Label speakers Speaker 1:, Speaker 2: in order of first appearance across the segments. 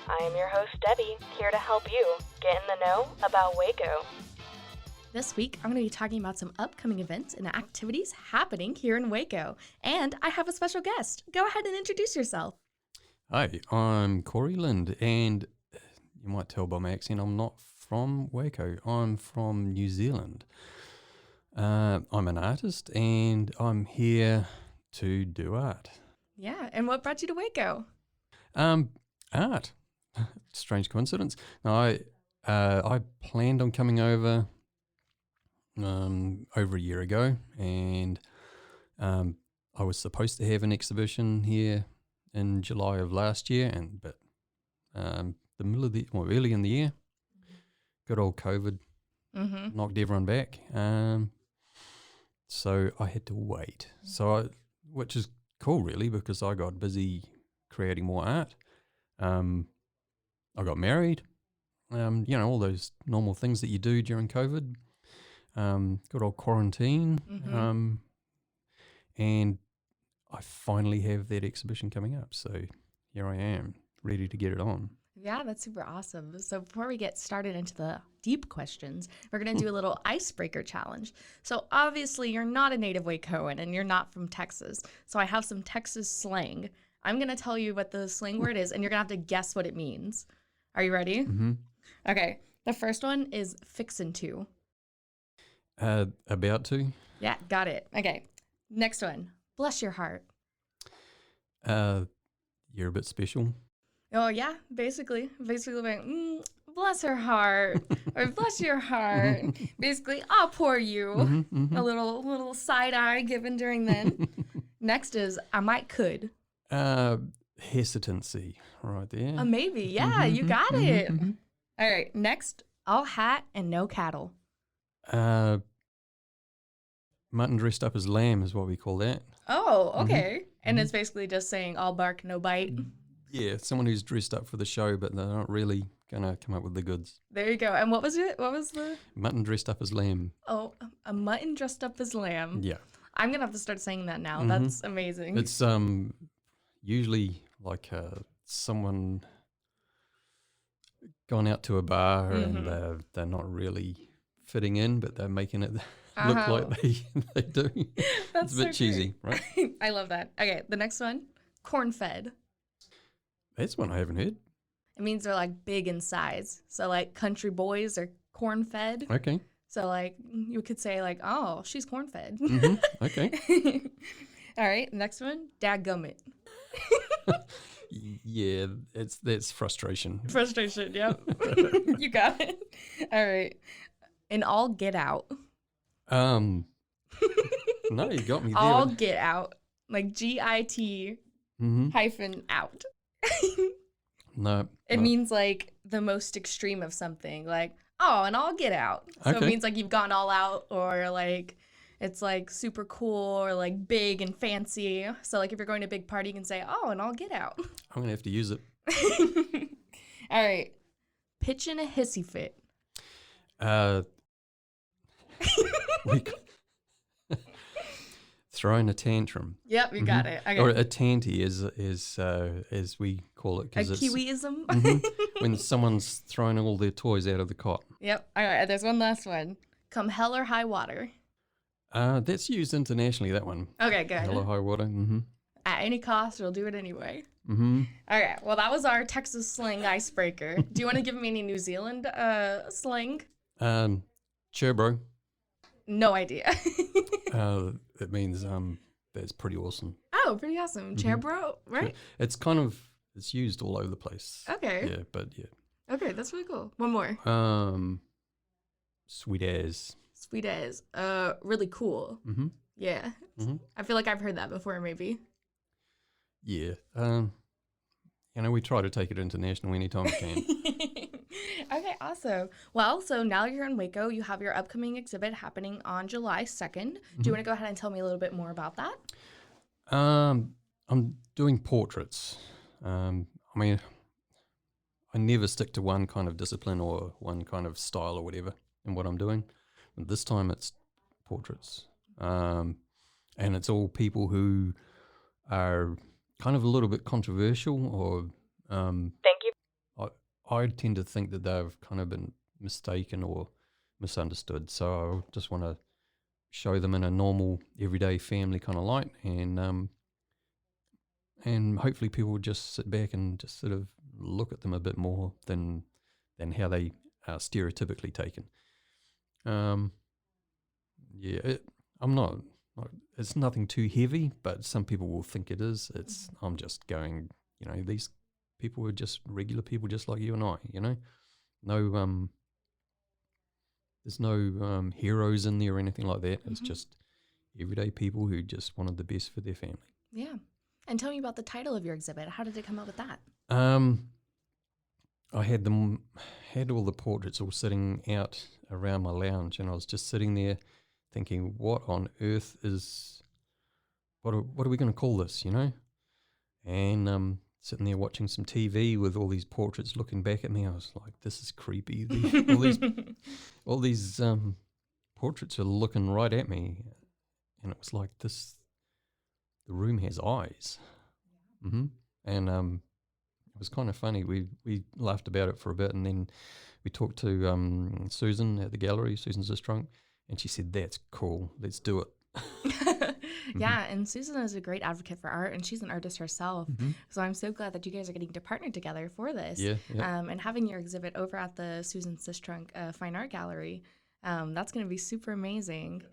Speaker 1: I am your host, Debbie, here to help you get in the know about Waco. This week, I'm going to be talking about some upcoming events and activities happening here in Waco. And I have a special guest. Go ahead and introduce yourself.
Speaker 2: Hi, I'm Cory Lind, and you might tell by my accent I'm not from Waco. I'm from New Zealand. I'm an artist, and I'm here to do art.
Speaker 1: Yeah, and what brought you to Waco?
Speaker 2: Art. Strange coincidence. No, I planned on coming over a year ago, and I was supposed to have an exhibition here in July of last year, but the middle of early in the year, good old COVID knocked everyone back. So I had to wait. Which is cool, really, because I got busy creating more art. I got married. All those normal things that you do during COVID. Good old quarantine. And I finally have that exhibition coming up. So here I am, ready to get it on.
Speaker 1: Yeah, that's super awesome. So before we get started into the deep questions, we're going to do a little icebreaker challenge. So obviously you're not a native Wacoan and you're not from Texas. So I have some Texas slang. I'm going to tell you what the slang word is and you're going to have to guess what it means. Are you ready?
Speaker 2: Mm-hmm.
Speaker 1: Okay. The first one is fixin' to.
Speaker 2: About to?
Speaker 1: Yeah, got it. Okay. Next one. Bless your heart.
Speaker 2: You're a bit special.
Speaker 1: Oh, yeah, basically like, bless her heart, or bless your heart. Basically, I'll pour you. A little side eye given during then. Next is, I might could.
Speaker 2: Hesitancy, right there.
Speaker 1: Maybe, yeah, you got it. All right, next, all hat and no cattle.
Speaker 2: Mutton dressed up as lamb is what we call that.
Speaker 1: Oh, okay. And it's basically just saying all bark, no bite.
Speaker 2: Yeah, someone who's dressed up for the show, but they're not really going to come up with the goods.
Speaker 1: There you go. And what was it? What was the?
Speaker 2: Mutton dressed up as lamb.
Speaker 1: Oh, a mutton dressed up as lamb.
Speaker 2: Yeah.
Speaker 1: I'm going to have to start saying that now. That's amazing.
Speaker 2: It's usually like someone gone out to a bar and they're not really fitting in, but they're making it look like they do.
Speaker 1: That's
Speaker 2: it's a bit cheesy, right?
Speaker 1: I love that. Okay, the next one, corn-fed.
Speaker 2: That's one I haven't heard.
Speaker 1: It means they're like big in size. So like country boys are corn-fed.
Speaker 2: Okay.
Speaker 1: So like you could say like, oh, she's corn-fed.
Speaker 2: Okay.
Speaker 1: All right, next one, dadgummit.
Speaker 2: Yeah, that's frustration.
Speaker 1: Frustration, yep. You got it. All right. And all get out.
Speaker 2: No, you got me there.
Speaker 1: All get out. Like GIT hyphen out.
Speaker 2: No.
Speaker 1: It means like the most extreme of something. Like, oh, and all get out. So it means like you've gone all out, or like it's like super cool or like big and fancy. So like if you're going to a big party, you can say, oh, and all get out.
Speaker 2: I'm going to have to use it.
Speaker 1: All right. Pitching a hissy fit.
Speaker 2: Throwing a tantrum.
Speaker 1: Yep, you got it. Okay.
Speaker 2: Or a tanty as we call it.
Speaker 1: A Kiwiism.
Speaker 2: When someone's throwing all their toys out of the cot.
Speaker 1: Yep. All right, there's one last one. Come hell or high water.
Speaker 2: That's used internationally, that one.
Speaker 1: Okay, good.
Speaker 2: Hell or high water.
Speaker 1: At any cost, we'll do it anyway.
Speaker 2: All
Speaker 1: right, well, that was our Texas slang icebreaker. Do you want to give me any New Zealand slang?
Speaker 2: Sure, bro.
Speaker 1: No idea.
Speaker 2: It means that's pretty awesome.
Speaker 1: Oh, pretty awesome. Chair bro, right?
Speaker 2: It's used all over the place.
Speaker 1: Okay.
Speaker 2: Yeah, but yeah.
Speaker 1: Okay, that's really cool. One more.
Speaker 2: Sweet as.
Speaker 1: Sweet as. Really cool. Yeah. I feel like I've heard that before, maybe.
Speaker 2: Yeah. We try to take it international anytime we can.
Speaker 1: Okay, awesome. Well, so now you're in Waco. You have your upcoming exhibit happening on July 2nd. Do you want to go ahead and tell me a little bit more about that?
Speaker 2: I'm doing portraits. I never stick to one kind of discipline or one kind of style or whatever in what I'm doing. But this time it's portraits. And it's all people who are kind of a little bit controversial or
Speaker 1: Thank you.
Speaker 2: I tend to think that they've kind of been mistaken or misunderstood. So I just want to show them in a normal, everyday family kind of light, and hopefully people will just sit back and just sort of look at them a bit more than how they are stereotypically taken. Yeah, I'm not. It's nothing too heavy, but some people will think it is. I'm just going. These people are just regular people, just like you and I. No there's no heroes in there or anything like that. It's just everyday people who just wanted the best for their family.
Speaker 1: Yeah. And tell me about the title of your exhibit. How did it come up with that?
Speaker 2: I had all the portraits all sitting out around my lounge, and I was just sitting there thinking, what on earth what are we going to call this, And sitting there watching some TV with all these portraits looking back at me, I was like, this is creepy. All these portraits are looking right at me, and it was like this. The room has eyes, and it was kind of funny. We laughed about it for a bit, and then we talked to Susan at the gallery. Susan's just drunk, and she said, "That's cool. Let's do it."
Speaker 1: Yeah, and Susan is a great advocate for art, and she's an artist herself. So I'm so glad that you guys are getting to partner together for this.
Speaker 2: Yeah.
Speaker 1: And having your exhibit over at the Susan Sistrunk Fine Art Gallery, that's going to be super amazing.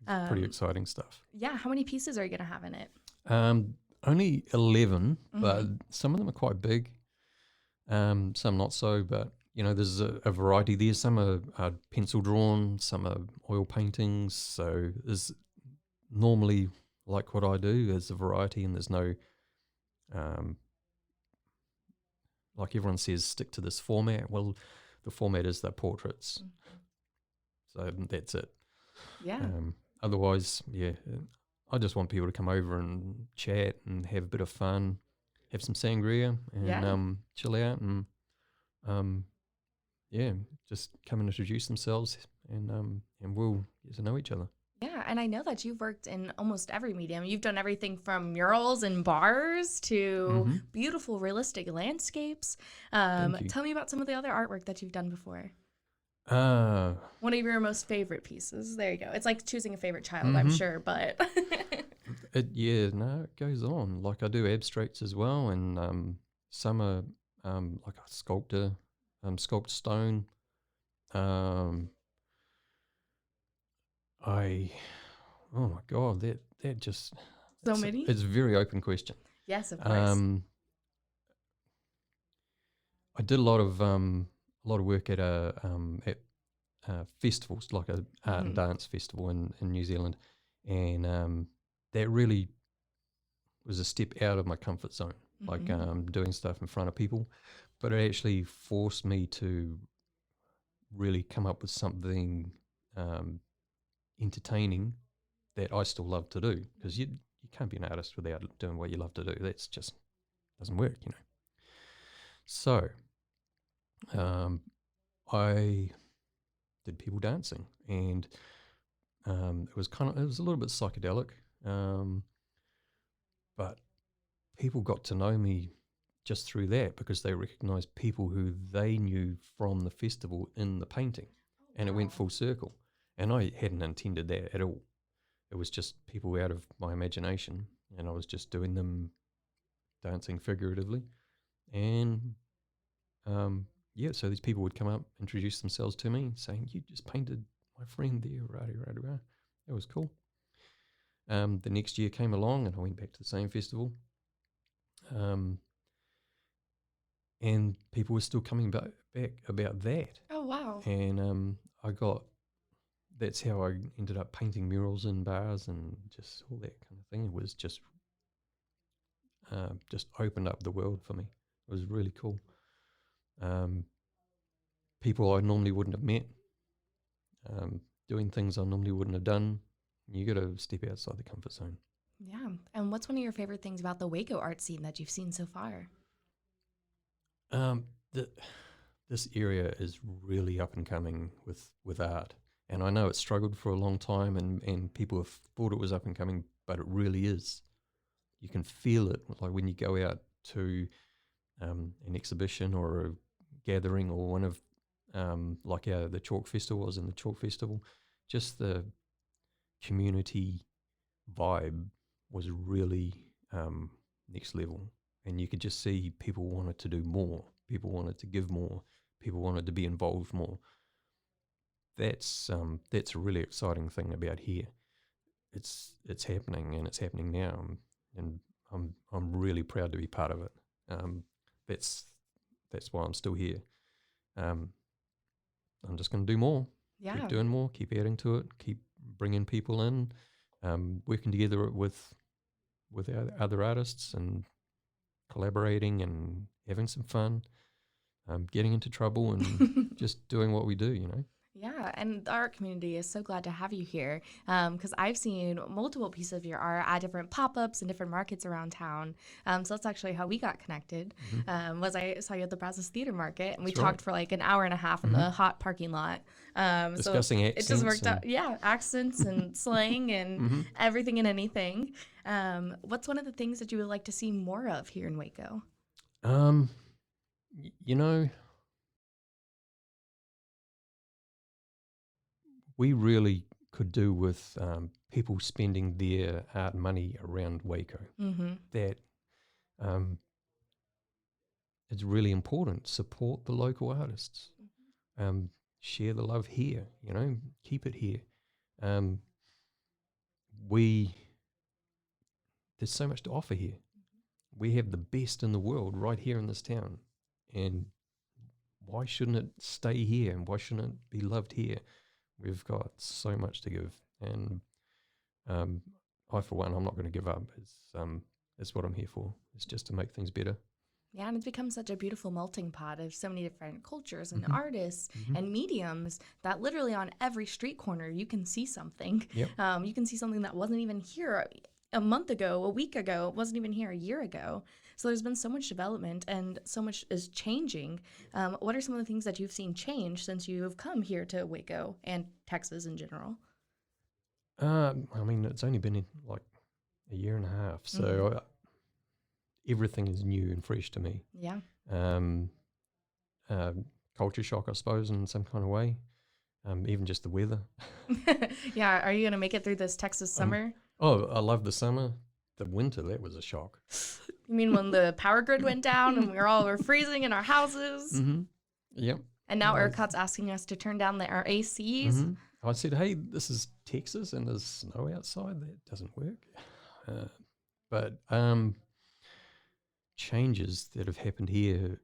Speaker 2: Pretty exciting stuff.
Speaker 1: Yeah, how many pieces are you going to have in it?
Speaker 2: Only 11, but some of them are quite big. Some not so, but there's a variety there. Some are pencil drawn, some are oil paintings. So there's normally, like what I do, there's a variety, and there's no, like everyone says, stick to this format. Well, the format is the portraits. So that's it.
Speaker 1: Yeah.
Speaker 2: Otherwise, I just want people to come over and chat and have a bit of fun, have some sangria, and chill out, and just come and introduce themselves, and we'll get to know each other.
Speaker 1: Yeah, and I know that you've worked in almost every medium. You've done everything from murals and bars to beautiful, realistic landscapes. Tell me about some of the other artwork that you've done before. One of your most favorite pieces. There you go. It's like choosing a favorite child, I'm sure, but
Speaker 2: it goes on. Like I do abstracts as well, and some are like a sculptor, sculpt stone. Oh my God, that just
Speaker 1: so many.
Speaker 2: It's a very open question.
Speaker 1: Yes, of course.
Speaker 2: I did a lot of work at festivals, like a art and dance festival in New Zealand, and that really was a step out of my comfort zone, like doing stuff in front of people, but it actually forced me to really come up with something entertaining that I still love to do, because you can't be an artist without doing what you love to do. That's just doesn't work, So I did people dancing, and it was a little bit psychedelic, but people got to know me just through that, because they recognized people who they knew from the festival in the painting, and it went full circle. And I hadn't intended that at all. It was just people out of my imagination, and I was just doing them dancing figuratively. And so these people would come up, introduce themselves to me, saying, "You just painted my friend there, rah. That was cool." The next year came along, and I went back to the same festival. And people were still coming back about that.
Speaker 1: Oh, wow.
Speaker 2: And that's how I ended up painting murals in bars and just all that kind of thing. It was just opened up the world for me. It was really cool. People I normally wouldn't have met, doing things I normally wouldn't have done. You got to step outside the comfort zone.
Speaker 1: Yeah. And what's one of your favorite things about the Waco art scene that you've seen so far?
Speaker 2: This area is really up and coming with art. And I know it struggled for a long time, and people have thought it was up and coming, but it really is. You can feel it, like when you go out to an exhibition or a gathering or one of like the chalk festival was in the chalk festival, just the community vibe was really next level, and you could just see people wanted to do more, people wanted to give more, people wanted to be involved more. That's a really exciting thing about here. It's happening, and it's happening now, and I'm really proud to be part of it. That's why I'm still here. I'm just going to do more.
Speaker 1: Yeah.
Speaker 2: Keep doing more. Keep adding to it. Keep bringing people in. Working together with our other artists and collaborating and having some fun. Getting into trouble and just doing what we do.
Speaker 1: Yeah, and the art community is so glad to have you here because I've seen multiple pieces of your art at different pop-ups and different markets around town. So that's actually how we got connected. Was I saw you at the Brazos Theater Market, and we talked for like an hour and a half in the hot parking lot.
Speaker 2: Discussing
Speaker 1: so
Speaker 2: accents.
Speaker 1: It just worked out. Yeah, accents and slang and everything and anything. What's one of the things that you would like to see more of here in Waco?
Speaker 2: We really could do with people spending their art money around Waco. That it's really important. Support the local artists. Share the love here. Keep it here. There's so much to offer here. We have the best in the world right here in this town, and why shouldn't it stay here? And why shouldn't it be loved here? We've got so much to give, and I, for one, I'm not going to give up. It's what I'm here for. It's just to make things better.
Speaker 1: Yeah, and it's become such a beautiful melting pot of so many different cultures and artists and mediums that literally on every street corner you can see something.
Speaker 2: Yep.
Speaker 1: You can see something that wasn't even here a month ago, a week ago, wasn't even here a year ago. So there's been so much development and so much is changing. What are some of the things that you've seen change since you have come here to Waco and Texas in general?
Speaker 2: It's only been like a year and a half, so everything is new and fresh to me.
Speaker 1: Yeah.
Speaker 2: Culture shock, I suppose, in some kind of way. Even just the weather.
Speaker 1: Yeah. Are you going to make it through this Texas summer?
Speaker 2: I love the summer. The winter, that was a shock.
Speaker 1: You mean when the power grid went down and we were freezing in our houses?
Speaker 2: Yep.
Speaker 1: And now ERCOT's asking us to turn down our ACs.
Speaker 2: I said, hey, this is Texas and there's snow outside. That doesn't work. But changes that have happened here,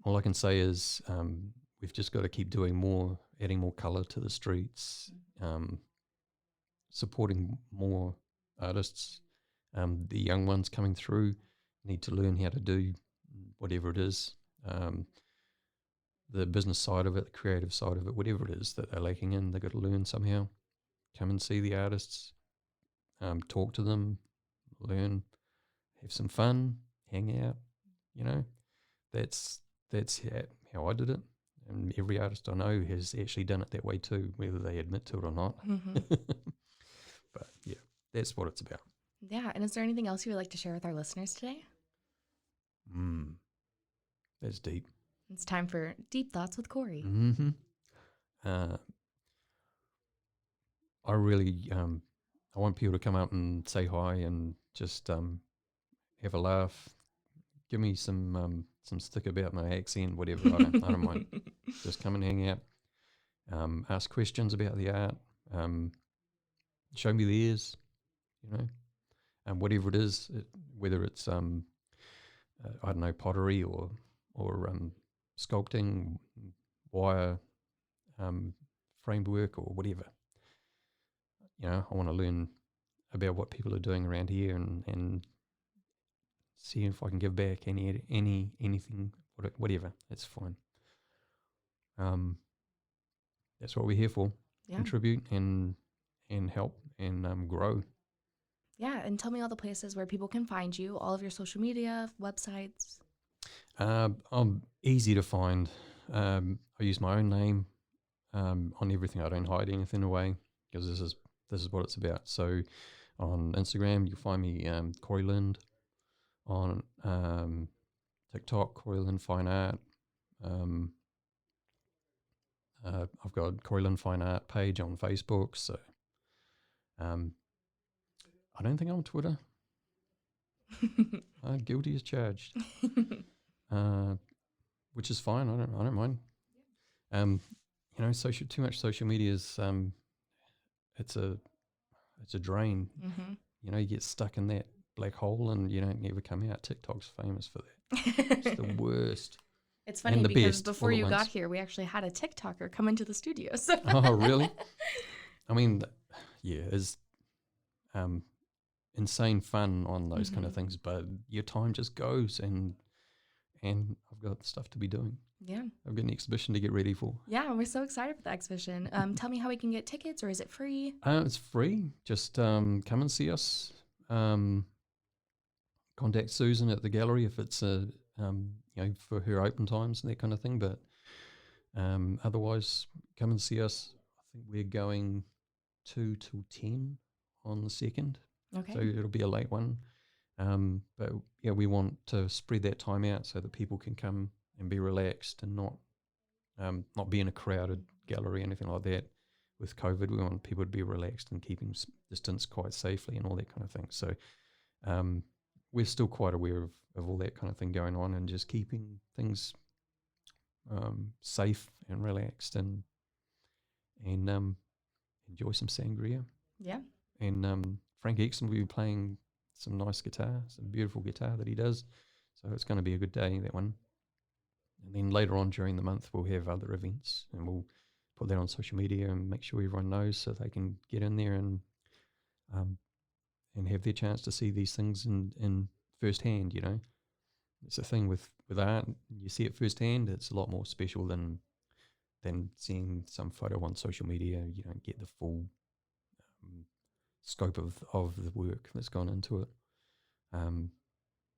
Speaker 2: all I can say is we've just got to keep doing more, adding more colour to the streets, supporting more artists. The young ones coming through need to learn how to do whatever it is, the business side of it, the creative side of it, whatever it is that they're lacking in, they've got to learn somehow. Come and see the artists, talk to them, learn, have some fun, hang out. That's how I did it. And every artist I know has actually done it that way too, whether they admit to it or not. But yeah, that's what it's about.
Speaker 1: Yeah, and is there anything else you would like to share with our listeners today?
Speaker 2: That's deep.
Speaker 1: It's time for Deep Thoughts with Cory.
Speaker 2: I really, I want people to come up and say hi and just have a laugh. Give me some stick about my accent, whatever. I don't mind. Just come and hang out. Ask questions about the art. Show me the ears, and whatever it is, whether it's I don't know, pottery or sculpting, wire, framework or whatever. I want to learn about what people are doing around here and see if I can give back anything, whatever. It's fine. That's what we're here for. Yeah. Contribute and help and grow.
Speaker 1: Yeah, and tell me all the places where people can find you, all of your social media, websites.
Speaker 2: I'm easy to find. I use my own name on everything. I don't hide anything away because this is what it's about. So on Instagram, you'll find me Cory Lind. on TikTok, Cory Lind Fine Art. I've got Cory Lind Fine Art page on Facebook. So I don't think I'm on Twitter. Guilty as charged. Which is fine. I don't mind. Too much social media is it's a drain.
Speaker 1: Mm-hmm.
Speaker 2: You get stuck in that black hole and you don't ever come out. TikTok's famous for that. It's the worst.
Speaker 1: It's funny
Speaker 2: and the
Speaker 1: because
Speaker 2: best
Speaker 1: before
Speaker 2: all at
Speaker 1: you got
Speaker 2: once.
Speaker 1: here, we actually had a TikToker come into the studio. So.
Speaker 2: Oh, really? I mean, it's insane fun on those kind of things, but your time just goes, and I've got stuff to be doing.
Speaker 1: Yeah.
Speaker 2: I've got an exhibition to get ready for.
Speaker 1: Yeah, we're so excited for the exhibition. Tell me how we can get tickets, or is it free?
Speaker 2: It's free. Just come and see us. Contact Susan at the gallery if it's for her open times and that kind of thing. But otherwise, come and see us. I think we're going 2 till 10 on the 2nd.
Speaker 1: Okay.
Speaker 2: So it'll be a late one. But yeah, we want to spread that time out so that people can come and be relaxed and not be in a crowded gallery or anything like that. With COVID, we want people to be relaxed and keeping distance quite safely and all that kind of thing. So we're still quite aware of all that kind of thing going on, and just keeping things safe and relaxed, and enjoy some sangria.
Speaker 1: Yeah.
Speaker 2: And Frank Exon will be playing some nice guitar, some beautiful guitar that he does. So it's going to be a good day, that one. And then later on during the month, we'll have other events, and we'll put that on social media and make sure everyone knows so they can get in there and have their chance to see these things in firsthand. It's the thing with art. You see it firsthand, it's a lot more special than seeing some photo on social media. You don't get the full scope of the work that's gone into it.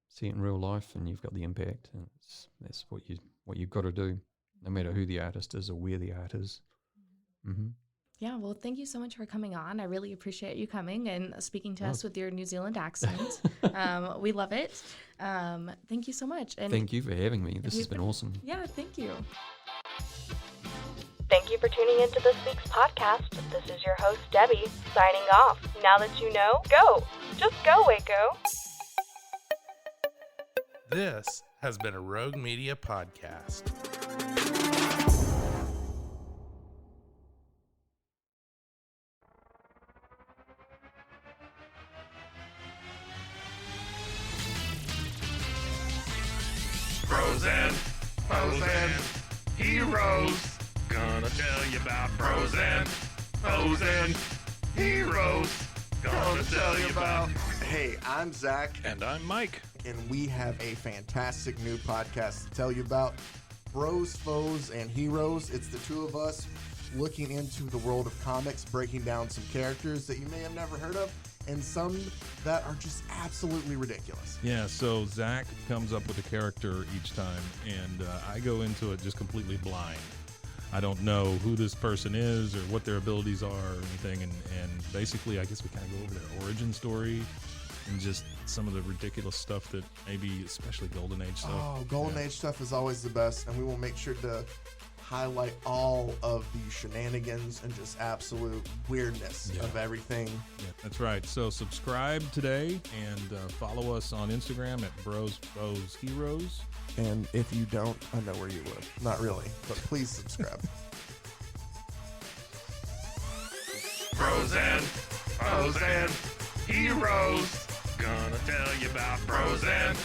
Speaker 2: See it in real life, and you've got the impact, and that's what you've got to do, no matter who the artist is or where the art is. Mm-hmm.
Speaker 1: Yeah, well, thank you so much for coming on. I really appreciate you coming and speaking to us with your New Zealand accent. We love it. Thank you so much. And
Speaker 2: thank you for having me. This has been awesome.
Speaker 1: Yeah, thank you.
Speaker 3: Thank you for tuning into this week's podcast. This is your host, Debbie, signing off. Now that you know, go! Just go, Waco!
Speaker 4: This has been a Rogue Media podcast. Frozen heroes. Gonna tell you about frozen heroes. Gonna tell you about.
Speaker 5: Hey, I'm Zach,
Speaker 4: And I'm Mike.
Speaker 5: and we have a fantastic new podcast to tell you about. Bros, Foes, and Heroes. It's the two of us looking into the world of comics, breaking down some characters that you may have never heard of, and some that are just absolutely ridiculous.
Speaker 6: Yeah, so Zach comes up with a character each time, and I go into it just completely blind. I don't know who this person is or what their abilities are or anything, and basically I guess we kind of go over their origin story and just some of the ridiculous stuff that maybe, especially Golden Age stuff.
Speaker 5: Oh, Golden Age stuff is always the best, and we will make sure to highlight all of the shenanigans and just absolute weirdness of everything.
Speaker 6: Yeah, that's right. So subscribe today and follow us on Instagram at Bros Foes Heroes.
Speaker 5: And if you don't, I know where you live. Not really, but please subscribe.
Speaker 4: Frozen heroes. Gonna tell you about frozen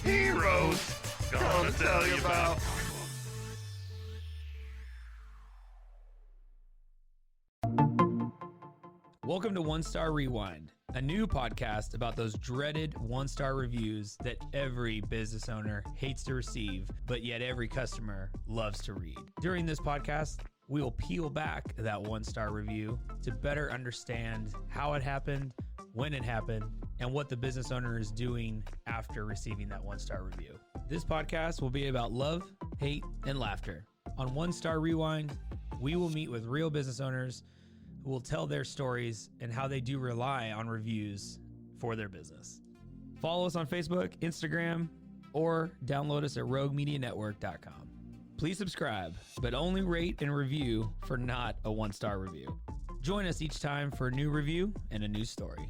Speaker 4: heroes. Gonna tell you about.
Speaker 7: Welcome to One Star Rewind, a new podcast about those dreaded one-star reviews that every business owner hates to receive, but yet every customer loves to read. During this podcast, we will peel back that one-star review to better understand how it happened, when it happened, and what the business owner is doing after receiving that one-star review. This podcast will be about love, hate, and laughter. On One Star Rewind, we will meet with real business owners who will tell their stories and how they do rely on reviews for their business. Follow us on Facebook, Instagram, or download us at roguemedianetwork.com. Please subscribe, but only rate and review for not a 1-star review. Join us each time for a new review and a new story.